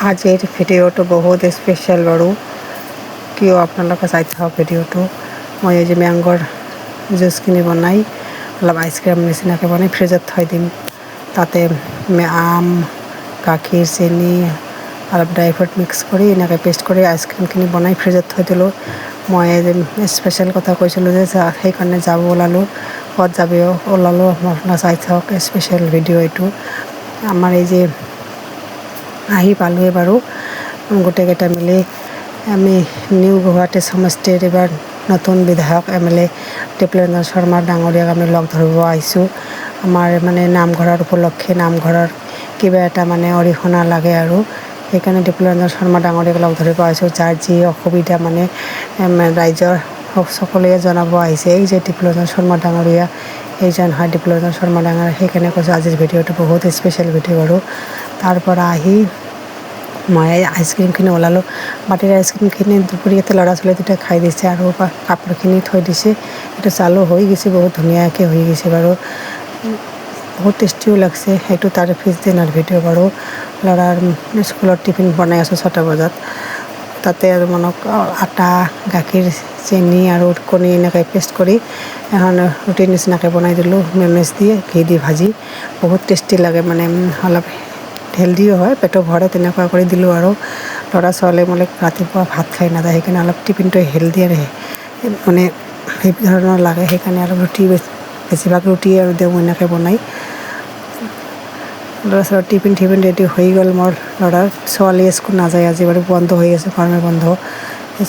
আজিৰ ভিডিঅ'টো বহুত স্পেচিয়েল বাৰু কিয় আপোনালোকে চাই থাকক ভিডিঅ'টো। মই এই যে মেংগৰ জুচখিনি বনাই অলপ আইচক্ৰীম নিচিনাকৈ বনাই ফ্ৰিজত থৈ দিম। তাতে আম, গাখীৰ, চেনি, অলপ ড্ৰাই ফ্ৰুট মিক্স কৰি এনেকৈ পেষ্ট কৰি আইচক্ৰীমখিনি বনাই ফ্ৰিজত থৈ দিলোঁ। মই স্পেচিয়েল কথা কৈছিলোঁ যে সেইকাৰণে যাব ওলালোঁ। ক'ত যাব ওলালোঁ আপোনাৰ চাই থাকক স্পেচিয়েল ভিডিঅ' এইটো। আমাৰ এই যে আহি পালোঁৱে বাৰু গোটেইকেইটা মিলি আমি নিউ গুৱাহাটী সমষ্টিৰ এইবাৰ নতুন বিধায়ক MLA দীপেন্দ্ৰ শৰ্মা ডাঙৰীয়াক আমি লগ ধৰিব আহিছোঁ। আমাৰ মানে নামঘৰৰ উপলক্ষে নামঘৰৰ কিবা এটা মানে অৰিহণা লাগে আৰু সেইকাৰণে দীপেন্দ্ৰ শৰ্মা ডাঙৰীয়াক লগ ধৰিব আহিছোঁ। যাৰ যি অসুবিধা মানে ৰাইজৰ সকলোৱে জনাব আহিছে। এই যে দীপেন্দ্ৰ শৰ্মা ডাঙৰীয়া এইজন হয় দীপেন্দ্ৰ শৰ্মা ডাঙৰীয়া। সেইকাৰণে কৈছোঁ আজিৰ ভিডিঅ'টো বহুত স্পেচিয়েল ভিডিঅ' আৰু তাৰ পৰা আহি মই আইচক্ৰীমখিনি ওলালোঁ। বাটিৰ আইচক্ৰীমখিনি দুপৰীয়াতে ল'ৰা ছোৱালী দুটাই খাই দিছে আৰু কাপোৰখিনি থৈ দিছে। এইটো চালু হৈ গৈছে, বহুত ধুনীয়াকৈ হৈ গৈছে বাৰু, বহুত টেষ্টিও লাগছে। সেইটো তাৰ পিছদিনাৰ ভিডিঅ' বাৰু। ল'ৰাৰ স্কুলত টিফিন বনাই আছোঁ 6টা বজাত। তাতে আৰু মনক আটা, গাখীৰ, চেনি আৰু কণী এনেকৈ পেষ্ট কৰি এখন ৰুটিৰ নিচিনাকৈ বনাই দিলোঁ মেয়নেজ দি, ঘি দি ভাজি। বহুত টেষ্টি লাগে মানে, অলপ হেল্ডিও হয়, পেটো ভৰে তেনেকুৱা কৰি দিলোঁ আৰু ল'ৰা ছোৱালীয়ে মানে ৰাতিপুৱা ভাত খাই নাযায়। সেইকাৰণে অলপ টিফিনটো হেল্ডি আৰু মানে সেই ধৰণৰ লাগে। সেইকাৰণে আৰু ৰুটি বেছিভাগ ৰুটি আৰু দিওঁ এনেকৈ বনাই। ল'ৰা ছোৱালীৰ টিফিন ৰেডি হৈ গ'ল। মোৰ ল'ৰাৰ ছোৱালীয়ে স্কুল নাযায় আজি বাৰু, বন্ধ হৈ আছে, গৰমৰ বন্ধ।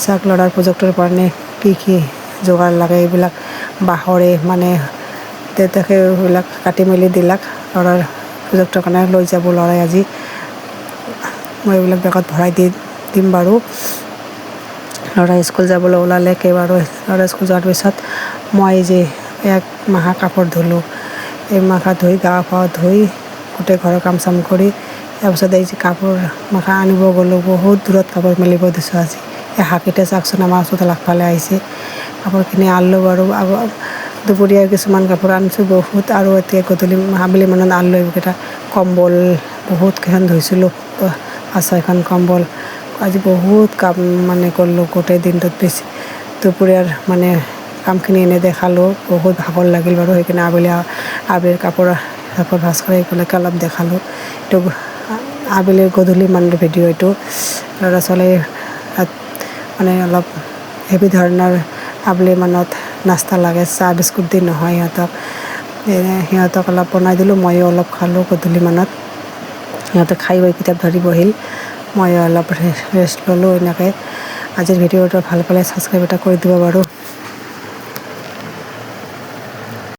চাওক ল'ৰাৰ প্ৰজেক্টৰ কাৰণে কি যোগাৰ লাগে এইবিলাক বাঁহৰে মানে দেউতাকে এইবিলাক কাটি মেলি দিলাক ল'ৰাৰ প্ৰজেক্টৰ কাৰণে লৈ যাব ল'ৰাই আজি। মই এইবিলাক বেগত ভৰাই দিম বাৰু। ল'ৰা স্কুল যাবলৈ ওলালে বাৰু। ল'ৰা স্কুল যোৱাৰ পিছত মই যে এক মাখা কাপোৰ ধুলোঁ। এই মাখা ধুই গা পা ধুই গোটেই ঘৰৰ কাম চাম কৰি তাৰপিছত এই যে কাপোৰ মাখা আনিব গ'লোঁ। বহুত দূৰত কাপোৰ মেলিব দিছোঁ আজি। এই হাকিতে চাওকচোন আমাৰ চোতাল আগফালে আহিছে। কাপোৰখিনি আনিলোঁ বাৰু। দুপৰীয়াৰ কিছুমান কাপোৰ আনিছোঁ বহুত, আৰু এতিয়া গধূলি আবেলি মানত আনিলোঁ এইকেইটা কম্বল। বহুতকেইখন ধুইছিলোঁ, 5-6খন কম্বল। আজি বহুত কাম মানে কৰিলোঁ গোটেই দিনটোত। বেছি দুপৰীয়াৰ মানে কামখিনি এনেই দেখালোঁ, বহুত ভাগৰ লাগিল বাৰু। সেইকাৰণে আবেলিৰ কাপোৰ ভাজ কৰি এইবিলাকে অলপ দেখালোঁ। এইটো আবেলি গধূলি মানৰ ভিডিঅ' এইটো। ল'ৰা ছোৱালীৰ মানে অলপ হেভি ধৰণৰ আবেলি মানত নাস্তা লাগে, চাহ বিস্কুট দি নহয় সিহঁতক অলপ বনাই দিলোঁ। ময়ো অলপ খালোঁ গধূলি মানত। সিহঁতে খাই বৈ কিতাপ ধৰি বহিল, মই অলপ ৰেষ্ট ল'লোঁ এনেকৈ। আজিৰ ভিডিঅ'টো ভাল পালে ছাবস্ক্ৰাইব এটা কৰি দিব বাৰু।